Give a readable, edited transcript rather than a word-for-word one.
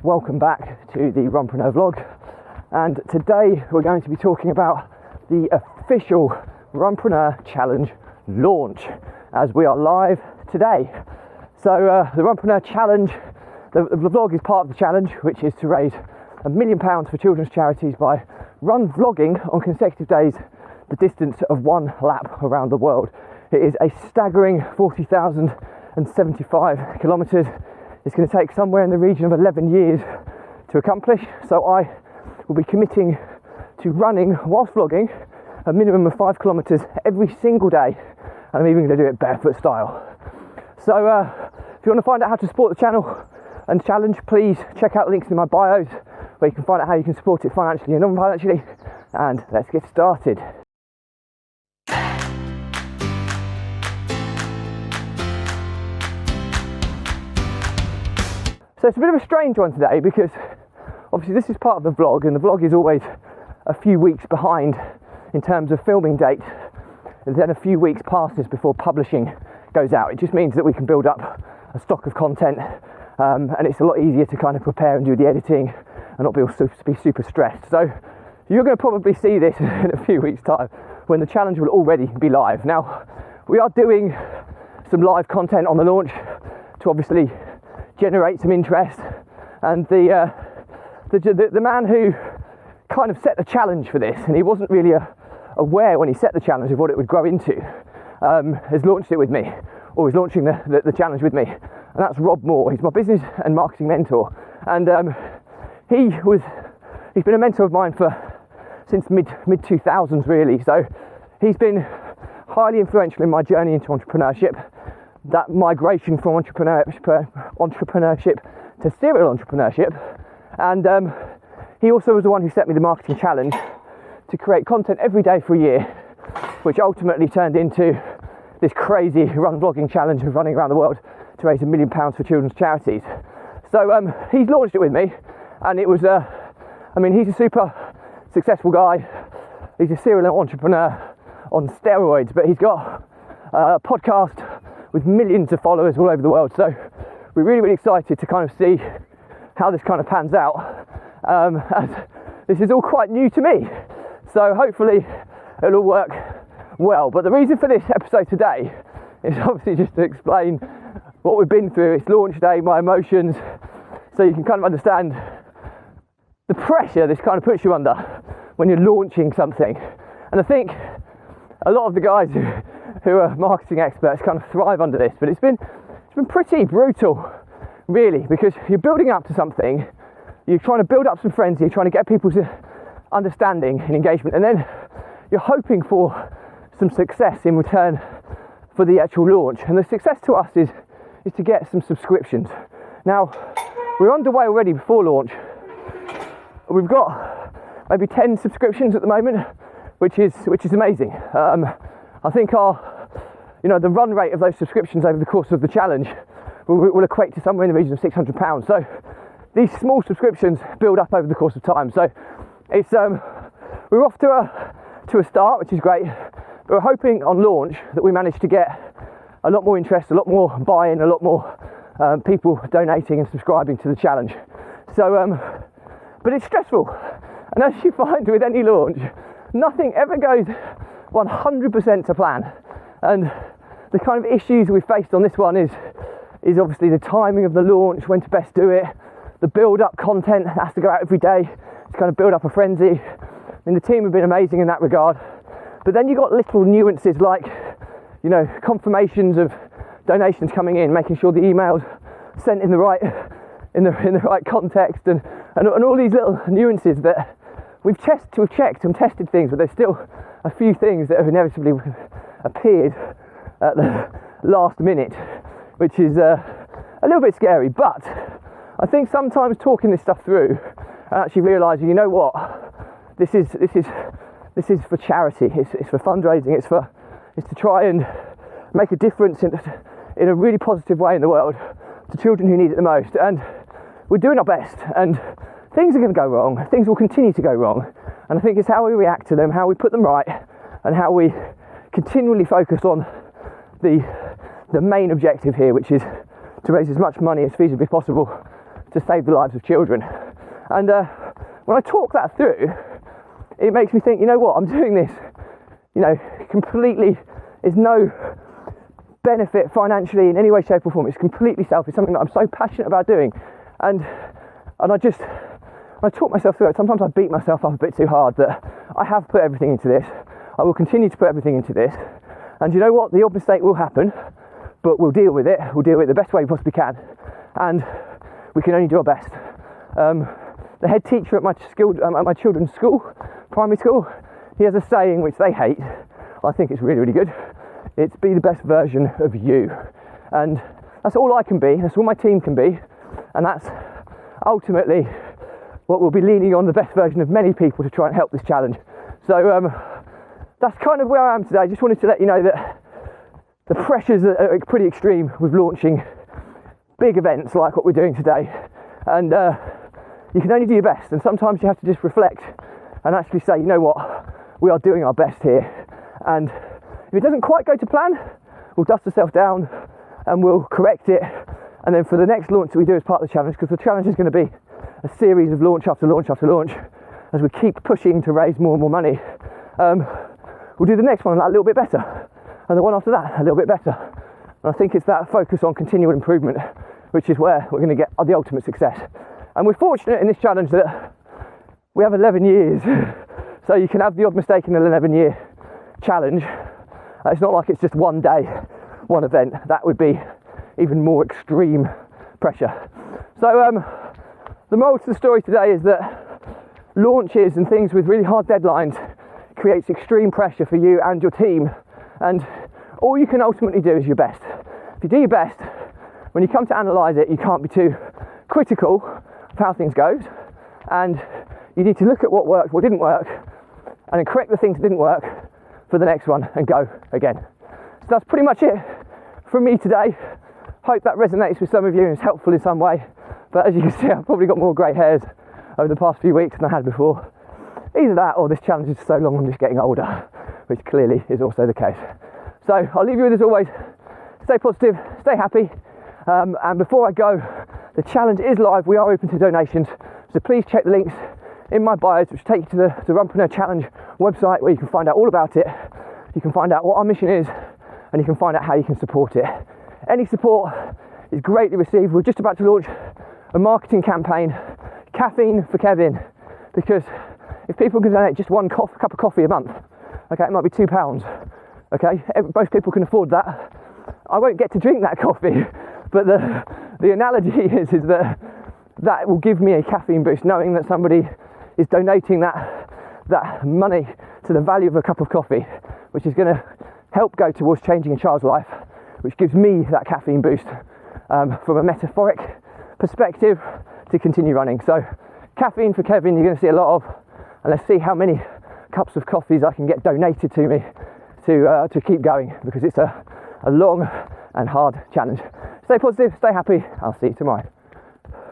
Welcome back to the Runpreneur vlog, and today we're going to be talking about the official Runpreneur Challenge launch as we are live today. So the Runpreneur Challenge, the vlog is part of the challenge, which is to raise £1 million for children's charities by run vlogging on consecutive days the distance of one lap around the world. It is a staggering 40,075 kilometres. It's going to take somewhere in the region of 11 years to accomplish, so I will be committing to running whilst vlogging a minimum of 5 kilometres every single day, and I'm even going to do it barefoot style. So if you want to find out how to support the channel and challenge, please check out the links in my bios where you can find out how you can support it financially and non-financially, and let's get started. So it's a bit of a strange one today because obviously this is part of the vlog, and the vlog is always a few weeks behind in terms of filming date, and then a few weeks passes before publishing goes out. It just means that we can build up a stock of content, and it's a lot easier to kind of prepare and do the editing and not be super stressed. So you're going to probably see this in a few weeks' time when the challenge will already be live. Now, we are doing some live content on the launch to obviously generate some interest, and the man who kind of set the challenge for this, and he wasn't really aware when he set the challenge of what it would grow into, has launched it with me, or is launching the challenge with me, and that's Rob Moore. He's my business and marketing mentor, and he's been a mentor of mine since mid 2000s really. So he's been highly influential in my journey into entrepreneurship, that migration from entrepreneurship to serial entrepreneurship, and he also was the one who set me the marketing challenge to create content every day for a year, which ultimately turned into this crazy run vlogging challenge of running around the world to raise £1 million for children's charities. So he's launched it with me, and it was he's a super successful guy. He's a serial entrepreneur on steroids, but he's got a podcast with millions of followers all over the world. So we're really excited to kind of see how this kind of pans out, as this is all quite new to me. So hopefully it'll all work well. But the reason for this episode today is obviously just to explain what we've been through. It's launch day, my emotions, so you can kind of understand the pressure this kind of puts you under when you're launching something. And I think a lot of the guys who are marketing experts kind of thrive under this, but it's been pretty brutal really, because you're building up to something, you're trying to build up some frenzy, you're trying to get people's understanding and engagement, and then you're hoping for some success in return for the actual launch. And the success to us is to get some subscriptions. Now, we're underway already before launch. We've got maybe 10 subscriptions at the moment, which is amazing. I think the run rate of those subscriptions over the course of the challenge will equate to somewhere in the region of £600. So these small subscriptions build up over the course of time. So it's we're off to a start, which is great. But we're hoping on launch that we manage to get a lot more interest, a lot more buy-in, a lot more people donating and subscribing to the challenge. So, but it's stressful, and as you find with any launch, nothing ever goes 100% to plan. And the kind of issues we faced on this one is obviously the timing of the launch, when to best do it, the build-up content that has to go out every day to kind of build up a frenzy. And the team have been amazing in that regard. But then you got little nuances like, confirmations of donations coming in, making sure the emails sent in the right context, and all these little nuances that we've checked and tested things, but there's still a few things that have inevitably appeared at the last minute, which is a little bit scary. But I think sometimes talking this stuff through and actually realising, you know what, this is for charity, it's for fundraising, it's to try and make a difference in a really positive way in the world to children who need it the most. And we're doing our best, and things are going to go wrong, things will continue to go wrong, and I think it's how we react to them, how we put them right, and how we continually focus on the main objective here, which is to raise as much money as feasibly possible to save the lives of children. And when I talk that through, it makes me think, you know what, I'm doing this, you know, completely, there's no benefit financially in any way, shape or form. It's completely selfish, something that I'm so passionate about doing. And I just, when I talk myself through it, sometimes I beat myself up a bit too hard that I have put everything into this. I will continue to put everything into this. And you know what, the odd mistake will happen, but we'll deal with it. We'll deal with it the best way we possibly can. And we can only do our best. The head teacher at my children's school, primary school, he has a saying which they hate. I think it's really, really good. It's be the best version of you. And that's all I can be. That's all my team can be. And that's ultimately what we'll be leaning on, the best version of many people to try and help this challenge. So that's kind of where I am today. I just wanted to let you know that the pressures are pretty extreme with launching big events like what we're doing today. And you can only do your best. And sometimes you have to just reflect and actually say, you know what, we are doing our best here. And if it doesn't quite go to plan, we'll dust ourselves down and we'll correct it. And then for the next launch that we do as part of the challenge, because the challenge is going to be a series of launch after launch after launch, as we keep pushing to raise more and more money, we'll do the next one a little bit better, and the one after that a little bit better. And I think it's that focus on continual improvement, which is where we're going to get the ultimate success. And we're fortunate in this challenge that we have 11 years, so you can have the odd mistake in an 11-year challenge. It's not like it's just one day, one event. That would be even more extreme pressure. So the moral to the story today is that launches and things with really hard deadlines creates extreme pressure for you and your team, and all you can ultimately do is your best. If you do your best, when you come to analyse it, you can't be too critical of how things go, and you need to look at what worked, what didn't work, and then correct the things that didn't work for the next one and go again. So that's pretty much it from me today. Hope that resonates with some of you and is helpful in some way. But as you can see, I've probably got more grey hairs over the past few weeks than I had before. Either that or this challenge is so long I'm just getting older, which clearly is also the case. So I'll leave you with, as always, stay positive, stay happy. And before I go, the challenge is live. We are open to donations. So please check the links in my bios, which take you to the Runpreneur Challenge website, where you can find out all about it. You can find out what our mission is, and you can find out how you can support it. Any support is greatly received. We're just about to launch a marketing campaign, Caffeine for Kevin, because if people can donate just one cup of coffee a month, okay, it might be £2, okay, most people can afford that. I won't get to drink that coffee, but the analogy is that will give me a caffeine boost, knowing that somebody is donating that money to the value of a cup of coffee, which is going to help go towards changing a child's life, which gives me that caffeine boost from a metaphoric perspective to continue running. So Caffeine for Kevin, you're going to see a lot of, and let's see how many cups of coffees I can get donated to me to keep going, because it's a long and hard challenge. Stay positive, stay happy. I'll see you tomorrow.